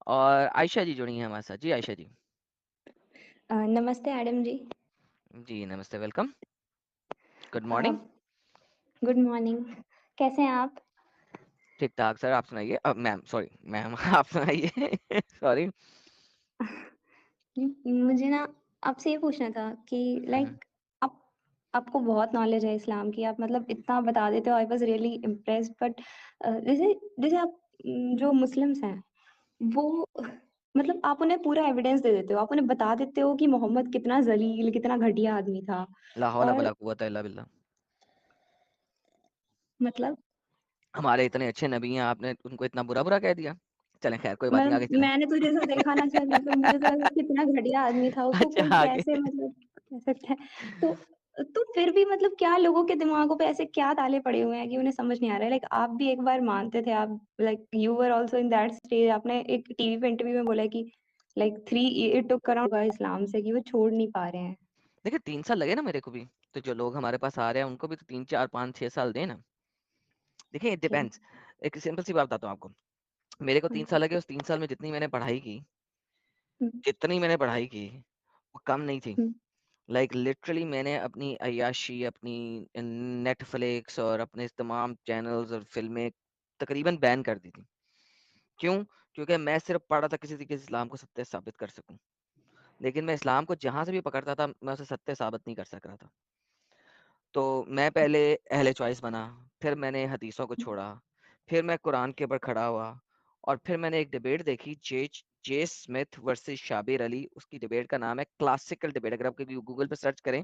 और आयशा जी जुड़ी हैं हमारे साथ। जी आयशा जी। नमस्ते एडम जी। जी नमस्ते, वेलकम। गुड अ, मॉर्निंग। Good morning. कैसे हैं आप? ठीक ठाक सर, आप सुनाइए। मैम, सॉरी मैम, आप सुनाइए। सॉरी। मुझे ना आपसे ये पूछना था कि लाइक आप आपको बहुत नॉलेज है इस्लाम की, आप मतलब इतना बता देते हो, I was really impressed. But जैसे जैसे आप जो मुस्लिम्स हैं, वो मतलब आप उन्हें पूरा एविडेंस दे देते हो, आप उन्हें बता देते हो कि मोहम्मद कितना ज़लील, कितना घटिया आदमी था। ला हौला और वला कुव्वता इल्ला बिल्लाह। मतलब हमारे इतने अच्छे नबी हैं, आपने उनको इतना बुरा बुरा कह दिया। चलें खैर, कोई बात नहीं, आगे मतलब चलें। मैंने तो जैसा देखा ना सर, मतलब मुझे तो लगा कि इतना घटिया आदमी था, उसको अच्छा, कोई आगे। कैसे मतलब कह सकता है। तो तो फिर भी मतलब क्या लोगों के दिमागों पे ऐसे क्या ताले पड़े हुए हैं कि उन्हें समझ नहीं आ रहा है। लाइक आप भी एक बार मानते थे, आप like you were also in that stage. आपने एक टीवी पे इंटरव्यू में बोला है कि लाइक 3 इट टुक अराउंड इस्लाम से कि वो छोड़ नहीं पा रहे हैं। देखिए 3 साल लगे ना मेरे को भी, तो जो लोग हमारे पास आ रहे हैं उनको भी तो 3 4 5 6 साल दें ना। देखिए इट ओके। डिपेंड्स। एक सिंपल सी बात बताता हूँ आपको। मेरे को हाँ 3 साल जी। लगे, उस 3 साल में जितनी मैंने पढ़ाई की, हुँ, जितनी मैंने पढ़ाई की वो कम नहीं थी। हुँ, लाइक लिटरली मैंने अपनी अय्याशी, अपनी नेटफ्लिक्स और अपने तमाम चैनल्स और फिल्में तकरीबन बैन कर दी थी। क्यों? क्योंकि मैं सिर्फ पढ़ा था किसी तरीके से इस्लाम को सत्य साबित कर सकूं। लेकिन मैं इस्लाम को जहां से भी पकड़ता था, मैं उसे सत्य साबित नहीं कर सक रहा था। तो मैं पहले अहले चॉइस बना, फिर मैंने हदीसों को हुँ, छोड़ा, फिर मैं कुरान के ऊपर खड़ा हुआ, और फिर मैंने एक डिबेट देखी, जे जे स्मिथ वर्सेस शाबिर अली। उसकी डिबेट का नाम है क्लासिकल डिबेट। अगर आप कभी गूगल पे सर्च करें,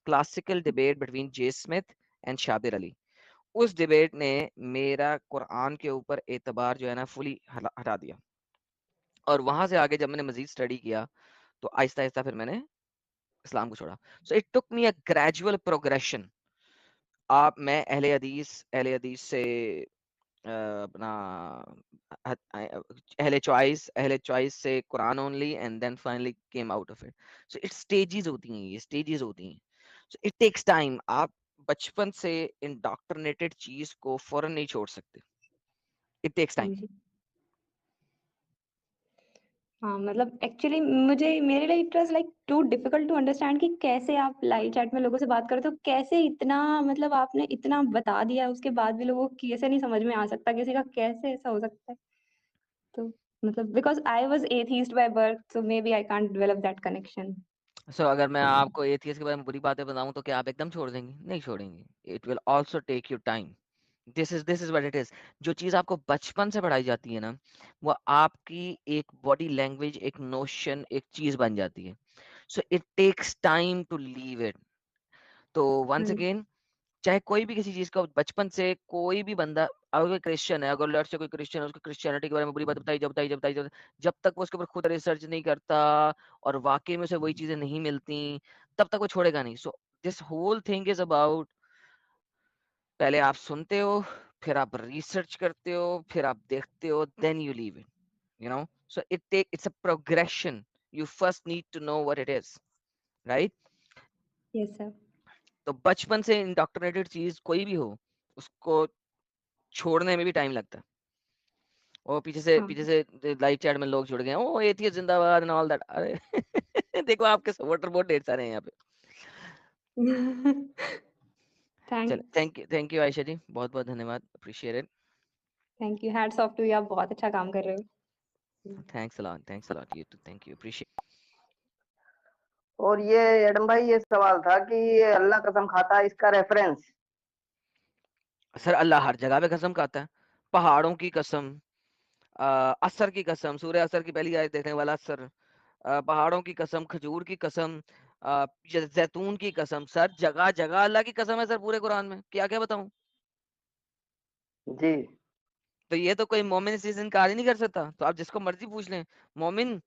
classical debate between J Smith and Shabir Ali, उस डिबेट ने मेरा कुरान के ऊपर एतबार जो है ना फुली हटा दिया। और वहां से आगे जब मैंने मजीद स्टडी किया, तो आहिस्ता आहिस्ता फिर मैंने इस्लाम को छोड़ा। So it took me a gradual progression. आप मैं अहले हदीस से अपना अहले चॉइस से Quran only, and then finally came out of it. So it stages होती हैं, ये स्टेजेस होती हैं। So it takes time. आप बचपन से इंडोक्ट्रिनेटेड चीज को फौरन नहीं छोड़ सकते। इट टेक्स हाँ टाइम। जी। हाँ, मतलब एक्चुअली मुझे मेरे लिए it was like too difficult to understand कि कैसे आप लाइव चैट में लोगों से बात करते हो, कैसे इतना मतलब आपने इतना बता दिया, उसके बाद भी लोगों को कैसे नहीं समझ में आ सकता, किसी का कैसे ऐसा हो सकता है? तो मतलब because I was atheist by birth, so maybe I can't develop that connection. So अगर मैं आपको एथियस्ट के बारे में बुरी बातें बताऊं तो क्या आप एकदम छोड़ देंगे? नहीं छोड़ेंगे। It will also take you time. This is what it is. जो चीज आपको बचपन से पढ़ाई जाती है ना, वो आपकी एक बॉडी लैंग्वेज, एक नोशन, एक चीज बन जाती है। So it takes time to leave it. तो हाँ वंस जी। अगेन, चाहे कोई भी किसी चीज का बचपन से कोई भी बंदा, अगर कोई क्रिश्चियन है, अगर लड़ से कोई क्रिश्चियन है, उसको क्रिश्चियनिटी के बारे में बुरी बात जब तक वो उसके ऊपर खुद रिसर्च नहीं करता और वाकई में उसे वही चीजें नहीं मिलती, तब तक वो छोड़ेगा नहीं। So this whole thing is about, पहले आप सुनते हो, फिर आप रिसर्च करते हो, फिर आप देखते हो, then you leave it, you know. So it's a progression. You first need to know what it is, right? Yes sir. तो बचपन से इंडोक्ट्रिनेटेड चीज कोई भी हो, उसको छोड़ने में भी टाइम लगता है। और हाँ। पीछे से लाइव चैट में लोग जुड़ गए, ओ एथियस्ट जिंदाबाद एंड ऑल दैट। अरे देखो आपके वोटर बहुत ढेर सारे हैं यहाँ पे। चलो, thanks. Thank you Ayesha ji, बहुत बहुत धन्यवाद, appreciate it. Thank you, hats off to you, आप बहुत अच्छा काम कर रहे हो। Thanks a lot you too, thank you, appreciate. और ये एडम भाई, ये सवाल था कि ये अल्लाह कसम खाता है, इसका रेफरेंस। सर अल्लाह हर जगह पे कसम खाता है। पहाड़ों की कसम, असर की कसम, सूर्य असर की पहली आयत देखने वाला असर, पहाड़ों की कसम, खजूर की कसम, जैतून की कसम। सर जगह जगह अल्लाह की कसम है सर, पूरे कुरान में क्या क्या बताऊं। जी। तो ये तो कोई मोमिन इस चीज से इनकार ही नहीं कर सकता। तो आप जिसको मर्जी पूछ लें, मोमिन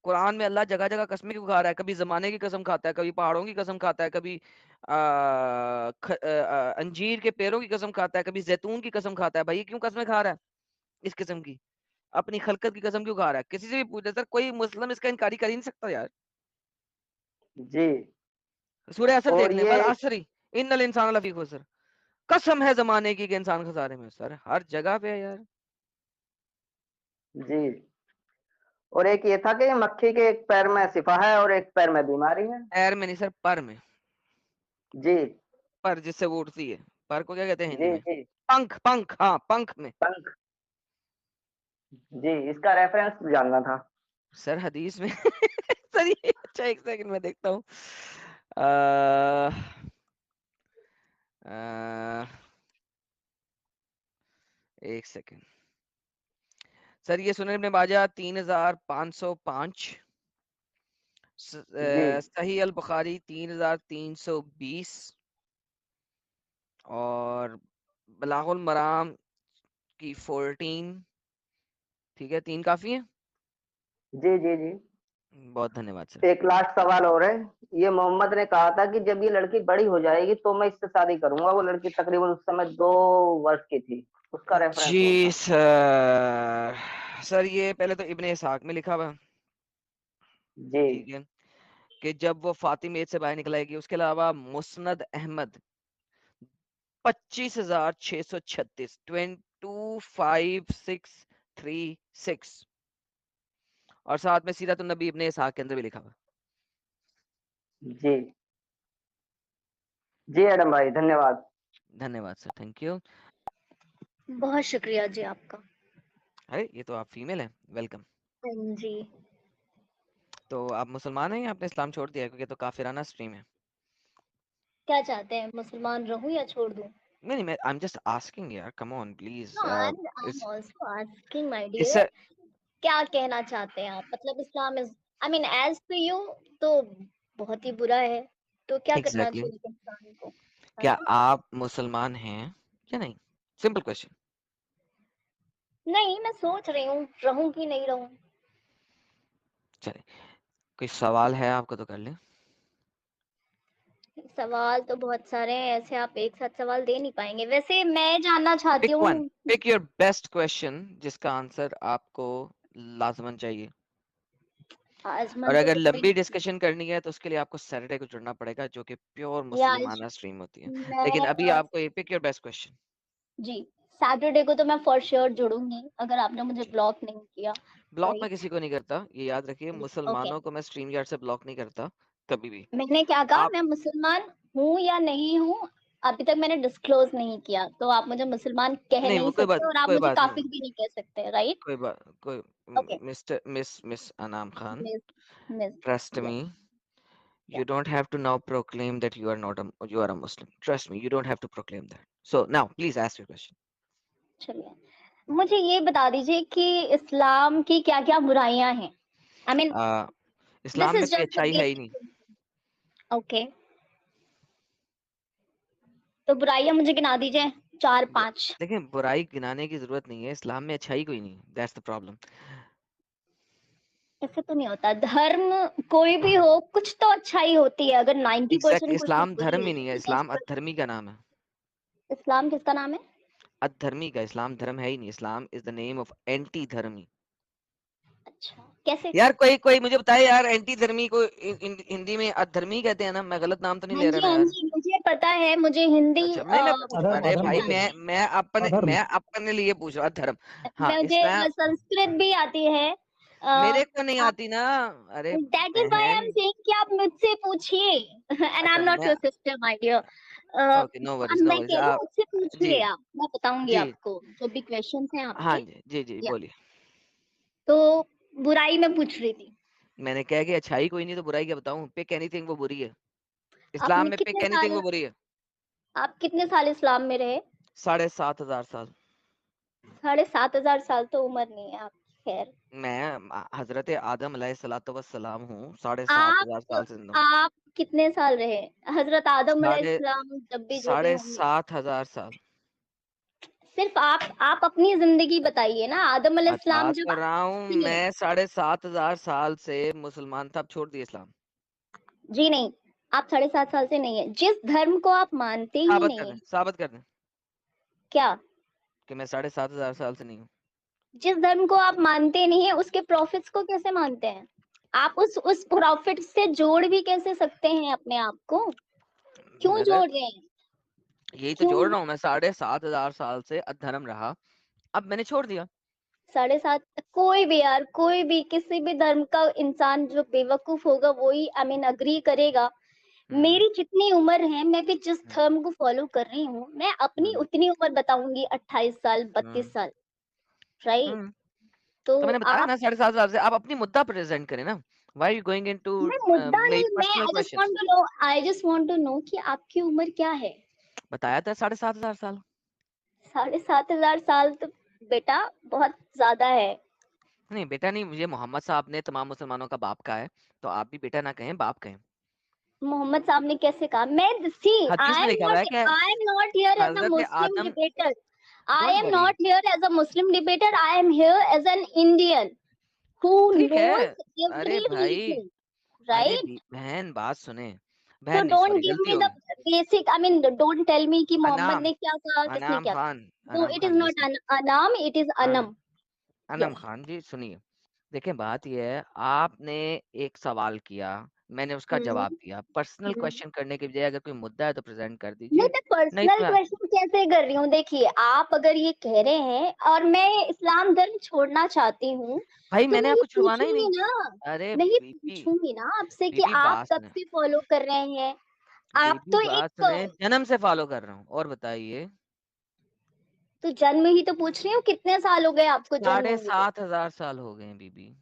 कुरान में अल्लाह जगह जगह कसमें क्यों खा रहा है? कभी जमाने की कसम खाता है, कभी पहाड़ों की कसम खाता है, कभी अंजीर के पेड़ों की कसम खाता है, कभी जैतून की कसम खाता है। भाई ये क्यों कसमें खा रहा है इस किस्म की? अपनी खलकत की कसम क्यों खा रहा है? किसी से भी पूछ ले सर, कोई मुस्लिम इसका इनकारी कर ही नहीं सकता यार। जी। सूर्य असर देख और लें, ये वल असरी इन्नल इंसान लफी खुसर। कसम है जमाने की कि इंसान खसारे में। सर हर जगह पे है यार। जी। और एक ये था कि मक्खी के एक पैर में शिफा है और एक पैर में बीमारी है। पैर में नहीं सर, पर में। जी पर जिससे वो उड़ती है, पर को क्या कहते हैं हिंदी जी में? जी। पंख, पंख, हाँ पंख में। पंख। जी, इसका रेफरेंस जानना था। सर हदीस में सर ये, अच्छा एक सेकंड में देखता हूँ। अ, अ, एक सेकंड सर, ये सुनन इब्न माजा 3505, जी सही अल बुखारी 3320 और बलागुल मराम की 14। ठीक है, 3 काफी है। जी जी जी। बहुत धन्यवाद सर। एक लास्ट सवाल और है। ये मोहम्मद ने कहा था कि जब ये लड़की बड़ी हो जाएगी तो मैं इससे शादी करूंगा। वो लड़की तकरीबन उस समय 2 वर्ष की थी। उसका रेफरेंस वो जी था। सर, सर ये पहले तो इब्ने इसहाक में लिखा हुआ है, जी ठीक है, कि जब वो फातिमा से बाहर निकलाएगी। उसके अलावा मुस्नद अहमद 25,636, 25636, और साथ में सीरत नबी इब्ने इसहाक के अंदर भी लिखा हुआ है। जी जी एडम भाई, धन्यवाद। धन्यवाद सर, थैंक यू। बहुत शुक्रिया जी आपका। अरे ये तो आप फीमेल हैं, वेलकम। जी। तो आप मुसलमान हैं या आपने इस्लाम छोड़ दिया है? क्योंकि ये तो काफिराना स्ट्रीम है। क्या चाहते हैं, मुसलमान रहूं या छोड़ दूं? नहीं नहीं, मैं आई एम जस्ट आस्किंग यार, come on please. No, I'm इस also asking my इस dear, क्या कहना चाहते हैं आप? मतलब Islam is, I mean as पे यू, तो बहुत ही बुरा है, तो क्या करना एग्जैक्टली चाहिए इंसान को, है क्या ना? आप मुसलमान हैं या नहीं? Simple question. नहीं, मैं सोच रही हूँ रहूं कि नहीं रहूं। चले, कोई सवाल है आपको तो कर ले। सवाल तो बहुत सारे हैं, ऐसे आप एक साथ सवाल दे नहीं पाएंगे। वैसे मैं जानना चाहती पिक वन, हूँ, पिक योर बेस्ट क्वेश्चन जिसका आंसर आपको लाजमन चाहिए। और आजमन तो अगर कोई लंबी डिस्कशन करनी है तो उसके लिए आपको सैटरडे को जुड़ना पड़ेगा, जो कि प्योर या मुस्लिमाना स्ट्रीम होती है। लेकिन मैं अभी आपको ये पिक योर बेस्ट क्वेश्चन। जी, सैटरडे को तो मैं फॉर श्योर जुड़ूंगी अगर आपने मुझे ब्लॉक नहीं किया। ब्लॉक मैं राइट। किसी को नहीं करता, ये याद रखिए। ओके। मुसलमानों को मैं स्ट्रीम यार्ड से ब्लॉक नहीं करता कभी भी। मैंने क्या कहा, आप मैं मुसलमान हूँ या नहीं हूँ, अभी तक मैंने डिस्क्लोज नहीं किया, तो आप मुझे मुसलमान कह नहीं, वो नहीं सकते और आप कोई मुझे बात नहीं, काफिर भी नहीं कह सकते। राइट। कोई ओके। मिस्टर मिस अनाम खान, मिस मिस ट्रस्ट या मी, या you don't have to now proclaim that you are a Muslim. Trust me, you don't have to proclaim that. So now please ask your question. चलिए, मुझे ये बता दीजिए कि इस्लाम की क्या क्या बुराइयां हैं। आई मीन दिस इस्लाम में इज कोई जस्ट द अच्छाई है ही नहीं। बेसिक। ओके, तो बुराइयां मुझे गिना दीजिए, 4-5। देखिए, बुराई गिनाने की जरूरत नहीं है, इस्लाम में अच्छाई कोई नहीं, दैट्स द प्रॉब्लम। ऐसे तो नहीं होता, धर्म कोई भी हो कुछ तो अच्छाई होती है। अगर 90% एग्जैक्ट, कुछ चीज इस्लाम बुरी धर्म है ही नहीं है, तो इस्लाम 10%। अधर्मी का नाम है। इस्लाम किसका नाम है? अधर्मी का, इस्लाम धर्म है ही नहीं। Islam is the name of anti धर्मी। अच्छा, कैसे? यार कोई कोई मुझे बताए यार, एंटी धर्मी को हिंदी में अधर्मी कहते हैं ना? मैं गलत नाम तो नहीं हाँ ले जी, रहा ना हाँ यार? जी, मुझे पता है, मुझे हिंदी अच्छा, मैं पूछ रहा हूँ। अधर्म अरे अधर्म भाई, कहते हैं। अधर्म। मैं अपने लिए पूछ रहा हूँ, धर्म। हाँ, मुझे इस्लाम संस्कृत भी आती है। मेरे को नहीं आप, आती ना। अरे that is why I am बहन, सेइंग कि आप मुझसे पूछिए एंड आई अच्छा एम नॉट मैं, your sister my dear. Okay, no अब वरीज नो मैं वरीज। कह रही हूँ आप मुझसे जी पूछिए, आप, मैं बताऊंगी जी आपको जो भी क्वेश्चंस हैं हाँ आपके। जी जी जी, या बोलिए। तो बुराई में पूछ रही थी। मैंने कहा कि अच्छाई कोई नहीं तो बुराई क्या बताऊं? पिक एनीथिंग, वो बुरी है। इस्लाम आपने में पिक कितने एनीथिंग, साल वो बुरी है। आप कितने साल इस्लाम में रहे? 7,500 साल। 7,500 साल तो उम्र नहीं है आपकी, खैर। मैं हजरत आदम अलैहिस्सलाम हूँ, 7,500 आप साल से जिंदा हूँ। आप कितने साल रहे? हजरत आदम साढ़े अलैहिस्सलाम जब भी जो भी साढ़े होंगे। सात हजार साल। सिर्फ आप अपनी जिंदगी बताइए ना, आदम अलैहिस्सलाम बता जब तो रहा हूँ, सुनिए। मैं 7,500 साल से मुसलमान था, अब छोड़ दिया इस्लाम। जी नहीं, आप 7.5 साल से नहीं है, जिस धर्म को आप मानते ही नहीं है। साबित कर दें क्या? कि मैं 7,500 साल से नहीं हूँ। जिस धर्म को आप मानते नहीं है उसके प्रॉफिट्स को कैसे मानते हैं? आप उस प्रॉफिट से जोड़ भी कैसे सकते हैं अपने आप को? क्यों ब्रदर, जोड़ रहे हैं? यही तो क्यों? जोड़ रहा हूँ मैं। 7,500 साल से अधर्म रहा, अब मैंने छोड़ दिया। 7.5 कोई भी यार, कोई भी किसी भी धर्म का इंसान जो बेवकूफ होगा वही आई मीन अग्री करेगा। मेरी जितनी उम्र है, मैं भी जिस धर्म को फॉलो कर रही हूँ, मैं अपनी उतनी उम्र बताऊंगी, 28 साल 32 साल, राइट? तो तो मैंने बताया आप ना 7.5 साल से आप अपनी मुद्दा प्रेजेंट करें ना। Why are you going into मैं मुद्दा मेरी नहीं, मैं personal questions. I just want to know कि आपकी उम्र क्या है? बताया था 7,500 साल। 7,500 साल तो बेटा बहुत ज्यादा है। नहीं बेटा नहीं, मुझे मोहम्मद साहब ने तमाम मुसलमानों का बाप कहा है, तो आप भी बेटा ना कहें बाप कहें। मोहम्मद साहब ने कैसे कहा? मैं सी हदीस में लिखा हुआ है कि I am not here as a हजरत मुस्लिम आदम, debater, I don't am worry, not here as a Muslim debater, I am here as an Indian who ठीक है। knows अरे every भाई, religion, अरे right? बहन बात सुने, So बहन नहीं don't सॉरी give गलती me हो the गई। basic, I mean don't tell me कि मोहम्मद अनाम, ने क्या कहा, किसने अनाम क्या कहा। Khan, No, Anam it is Khan not listen, Anam, it is Anam. Anam Yes. Khan ji सुनिए। देखिए बात यह है, आपने एक सवाल किया, मैंने उसका जवाब हम्म दिया। पर्सनल हम्म। क्वेश्चन करने के बजाय अगर कोई मुद्दा है तो प्रेजेंट कर नहीं, दीजिए, मैं नहीं पर्सनल तो क्वेश्चन कैसे कर रही हूँ? देखिए, आप अगर ये कह रहे हैं और मैं इस्लाम धर्म छोड़ना चाहती हूँ, भाई तो मैं मैंने ये आपको छुड़वाना ही पूछूंगी नहीं। ना, अरे मैं ये बीबी, पूछूंगी ना आपसे कि बीबी आप बात कब सुने, से फॉलो कर रहे हैं। आप बीबी तो बात एक, सुने, जन्म से फॉलो कर रहा हूँ। और बताइए। तो जन्म ही तो पूछ रही हूँ, कितने साल हो गए आपको जन्म साढ़े हुए? सात हजार साल हो गए हैं बीबी।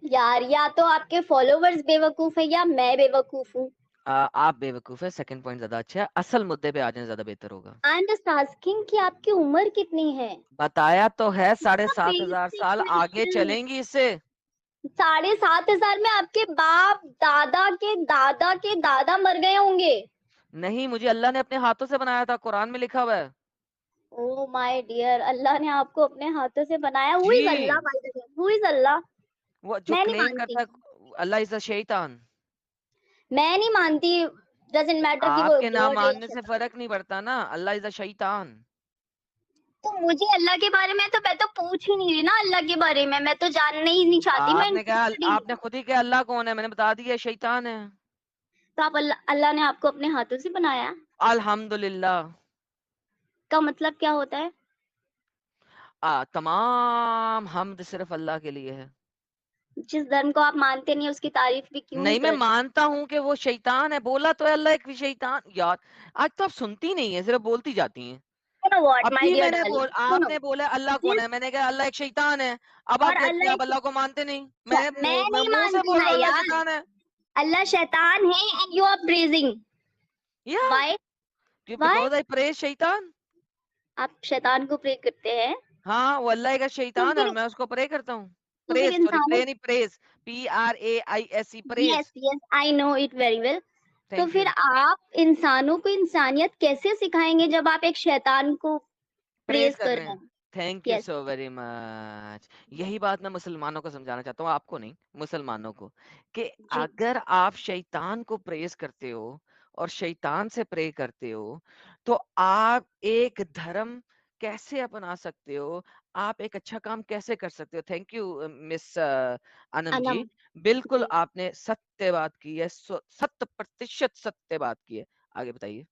यार, या तो आपके फॉलोवर्स बेवकूफ है या मैं बेवकूफ हूँ। आप बेवकूफ है, सेकंड पॉइंट ज्यादा अच्छा है, असल मुद्दे पे आ जाए ज्यादा बेहतर होगा। आई एम जस्ट आस्किंग कि आपकी उम्र कितनी है? बताया तो है, साढ़े सात हजार बेसिक साल आगे क्वेश्चन। चलेंगी इससे। 7,500 में आपके बाप दादा के दादा के दादा मर गए होंगे। नहीं, मुझे अल्लाह ने अपने हाथों से बनाया था, कुरान में लिखा हुआ है। ओ माय डियर, अल्लाह ने आपको अपने हाथों से बनाया। Who is Allah ji, by the way? Who is Allah? वो जो मैं नहीं क्लेम मानती, करता है अल्लाह इज अ शैतान। मैं नहीं मानती। डजंट मैटर कि वो आपके नाम गॉड है या मानने से शैतान है। फर्क नहीं पड़ता ना, अल्लाह इज अ शैतान। तो मुझे अल्लाह के बारे में तो मैं तो पूछ ही नहीं रही ना, अल्लाह के बारे में मैं तो जानना ही नहीं चाहती, मैं आपने कहा, इंटरेस्टेड ही नहीं आपने हूँ। खुद ही कहा अल्लाह कौन है, मैंने बता दिया शैतान है। तो आप अल्लाह ने आपको अपने हाथों से बनाया, अल्हम्दुलिल्लाह। का मतलब क्या होता है? तमाम हमद सिर्फ अल्लाह के लिए है। जिस धर्म को आप मानते नहीं उसकी तारीफ भी क्यों नहीं नहीं, मैं कर रहे? मानता हूं कि वो शैतान है, बोला तो है अल्लाह एक शैतान। यार आज तो आप सुनती नहीं है, सिर्फ बोलती जाती हैं। You know what, my अभी dear मैंने darling, सुनो। आपने बोला अल्लाह कौन जिस है, मैंने कहा अल्लाह एक शैतान है। अब और आप कहती हैं अल्लाह आप अल्लाह को मानते नहीं। मैं मैं नहीं मुंह से मानती बोल ना रहा हूँ अल्लाह यार, शैतान है। अल्लाह शैतान है एंड यू आर प्रेजिंग। या why? Why? Because I praise शैतान। आप शैतान को प्रे करते हैं? हाँ, वो अल्लाह का तो शैतान है और फिर मैं उसको प्रे करता हूँ। तो फिर प्रेज, सॉरी इंसानों, प्रे नहीं, praise, PRAISE, yes praise. Yes I know it very well. तो थैंक फिर यू। आप इंसानों को इंसानियत कैसे सिखाएंगे जब आप एक शैतान को प्रेज प्रेज कर कर रहे रहे हैं। हैं? Thank you yes. So very much. यही बात मैं मुसलमानों को समझाना चाहता हूँ, आपको नहीं, मुसलमानों को, कि जी। अगर आप शैतान को प्रेज करते हो और शैतान से प्रे करते हो, तो आप एक धर्म कैसे अपना सकते हो, आप एक अच्छा काम कैसे कर सकते हो। Thank you miss Anam Anam. जी, बिल्कुल जी। आपने सत्य बात की है, 100% सत्य बात की है। आगे बताइए।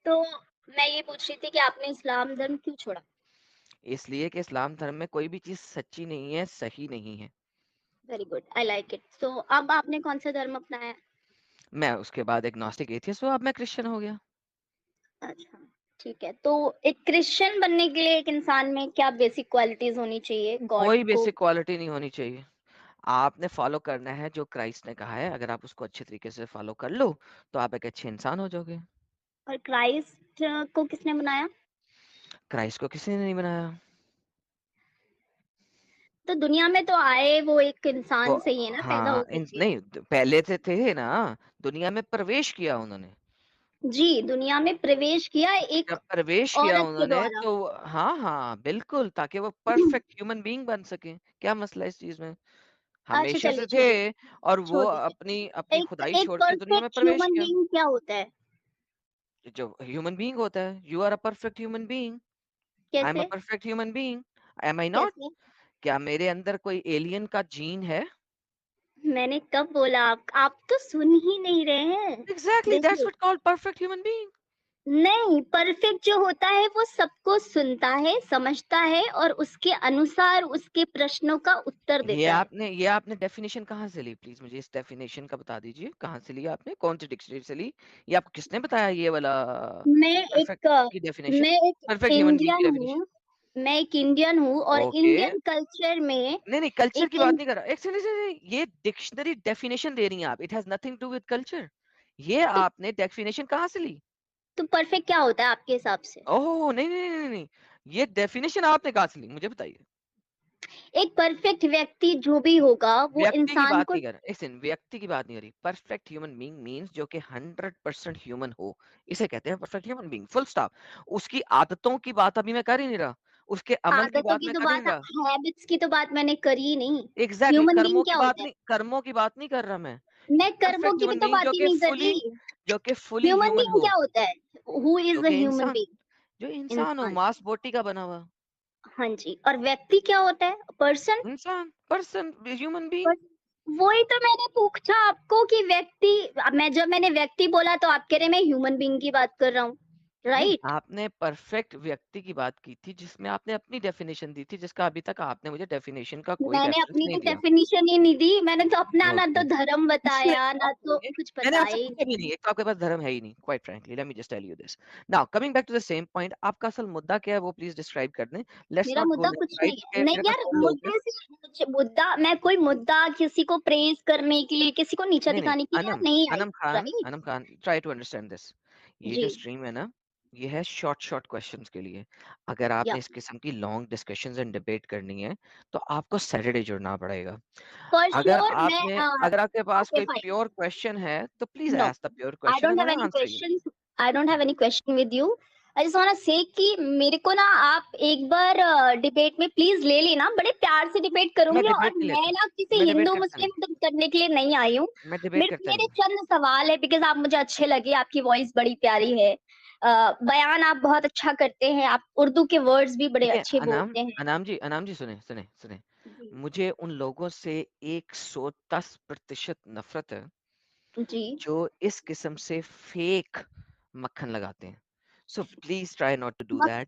तो मैं ये पूछ रही थी कि आपने इस्लाम धर्म क्यों छोड़ा? इसलिए कि इस्लाम धर्म में कोई भी चीज सच्ची नहीं है, सही नहीं है। Very good, I like it. तो अब आपने कौन सा धर्म अपनाया? मैं उसके बाद एक नॉस्टिक एथियस्ट हुआ, अब मैं क्रिश्चियन हो गया। अच्छा, ठीक है। तो एक क्रिश्चियन बनने के लिए एक इंसान में क्या बेसिक क्वालिटीज होनी चाहिए गॉड कोई को? बेसिक क्वालिटी नहीं होनी चाहिए। आपने फॉलो करना है जो क्राइस्ट ने कहा है, अगर आप उसको अच्छे तरीके से फॉलो कर लो तो आप एक अच्छे इंसान हो जाओगे। और क्राइस्ट को किसने बनाया? क्राइस्ट को किसी ने नहीं बनाया। तो दुनिया में तो आए वो एक वो इंसान से ही है ना, पैदा हाँ, होकर के। नहीं पहले से थे ना, दुनिया में प्रवेश किया उन्होंने। जी, दुनिया में प्रवेश किया एक जब प्रवेश किया औरत के उन्होंने द्वारा। तो हाँ हाँ बिल्कुल, ताकि वो परफेक्ट ह्यूमन बीइंग बन सके। क्या मसला है इस चीज में, अच्छा हमेशा चलिए, से थे। और वो छोड़ दीजिए। अपनी अपनी एक खुदाई एक छोड़ के दुनिया में परफेक्ट प्रवेश ह्यूमन किया। बीइंग क्या होता है? जो ह्यूमन बीइंग होता है, you are a perfect human being, I am a कैसे? Perfect human being, am I not? कैसे? क्या मेरे अंदर कोई एलियन का जीन है? मैंने कब बोला? आप तो सुन ही नहीं रहे हैं। एग्जैक्टली, दैट्स देखिए, what called perfect human being. नहीं, परफेक्ट जो होता है वो सबको सुनता है, समझता है और उसके अनुसार उसके प्रश्नों का उत्तर देता है। ये आपने डेफिनेशन कहाँ से ली? प्लीज मुझे इस डेफिनेशन का बता दीजिए, कहाँ से ली आपने, कौन सी डिक्शनरी से ली? ये आपको किसने बताया ये वाला मैं परफेक्ट एक की डेफिनेशन, मैं एक परफेक्ट ह्यूमन बीइंग की इंडियन डेफिनेशन? हूँ मैं एक इंडियन हूँ और ओके, इंडियन कल्चर में नहीं नहीं कल्चर एक की बात नहीं कर रहा, एक सेकंड से ये डिक्शनरी डेफिनेशन दे रही हैं आप, it has nothing to do with culture. ये तो आपने डेफिनेशन कहाँ से ली? परफेक्ट क्या होता है आपके हिसाब से? ओह नहीं नहीं नहीं नहीं, ये डेफिनेशन आपने कहाँ से ली मुझे बताइए। एक परफेक्ट व्यक्ति जो भी होगा वो व्यक्ति की इंसान बात को नहीं कर रहा, एक सेकंड, व्यक्ति की बात नहीं हो रही। परफेक्ट ह्यूमन बीइंग मींस जो कि 100% ह्यूमन हो, इसे कहते हैं perfect human being, full stop. उसकी आदतों की बात अभी मैं कर ही नहीं रहा, उसके अमल की आदतों बात की मैं तो कर ही बात नहीं रहा। हैबिट्स की तो बात मैंने करी ही नहीं। एग्जैक्टली ह्यूमन कर्मों बीइंग की क्या बात होता है? नहीं, कर्मों की बात नहीं कर रहा मैं। मैं कर्मों परफेक्ट की भी ह्यूमन तो बीइंग बात ही नहीं कर रही। जो कि फुली ह्यूमन ह्यूमन बीइंग हो, क्या होता है? हु इज जो अ कि ह्यूमन इंसान, बीइंग? जो इंसान हो, इंसान। मांस बोटी का बना हुआ हाँ जी, और व्यक्ति क्या होता है? पर्सन। इंसान, पर्सन, ह्यूमन पर बीइंग। वही तो मैंने पूछा आपको कि व्यक्ति। अब जब मैंने व्यक्ति बोला तो आप कह रहे मैं ह्यूमन बीइंग की बात कर रहा हूँ, नहीं, राइट? आपने परफेक्ट व्यक्ति की बात की थी जिसमें आपने अपनी डेफिनेशन दी थी, जिसका अभी तक आपने मुझे डेफिनेशन का कोई मैंने रेफरेंस अपनी नहीं तो दिया। डेफिनेशन ही नहीं दी। मैंने तो अपना ना ओके, तो धर्म इसलिए बताया ना तो आपने, कुछ मैंने बताया आपसे ही पूछा भी नहीं, एक तो आपके पास धर्म है ही नहीं, quite frankly let me just tell you this. Now coming back to the same point, आपका असल मुद्दा क्या है वो प्लीज डिस्क्राइब कर दें। लेट्स मेरा नॉट गो मुद्दा लेफ्ट कुछ राइट, नहीं है। क्योंकि नहीं मेरे पास यार, 2 लोग हैं। मुद्दे से मुद्दा, मैं कोई मुद्दा किसी को प्रेज़ करने के लिए, किसी को नीचा नहीं, नहीं, दिखाने के लिए यहाँ अनम, नहीं आई, Anam Khan, right? Anam Khan, try to understand this. ये जो जी, स्ट्रीम है ना, ये है शॉर्ट शॉर्ट क्वेश्चंस के लिए। अगर या आपने इस किस्म की लॉन्ग डिस्कशंस एंड डिबेट करनी है, तो आपको सैटरडे जुड़ना पड़ेगा। फॉर श्योर मैं अगर आपके पास ओके कोई फाइन। प्योर क्वेश्चन है, तो please no, ask the pure I question don't and have I any answer you. Questions. I don't have any question with you. I just want to say कि मेरे को ना आप एक बार debate में please ले लेना। बड़े प्यार से डिबेट मैं करूंगी और डिबेट नहीं मैं लेता, ना किसी मैं डिबेट हिंदू करता नहीं, मुस्लिम करने के लिए नहीं आई हूँ। मैं डिबेट मेरे करता मेरे नहीं। चंद सवाल है बिकॉज़ आप मुझे अच्छे लगे, आपकी वॉइस बड़ी प्यारी है। बयान आप बहुत अच्छा करते हैं, आप उर्दू के वर्ड्स भी बड़े देखिए अच्छे अनाम, बोलते हैं। अनाम जी सुने सुने सुने, जी, मुझे उन लोगों से 110% नफरत है जी। जो इस किस्म से फेक मक्खन लगाते हैं। So please try not to do much that.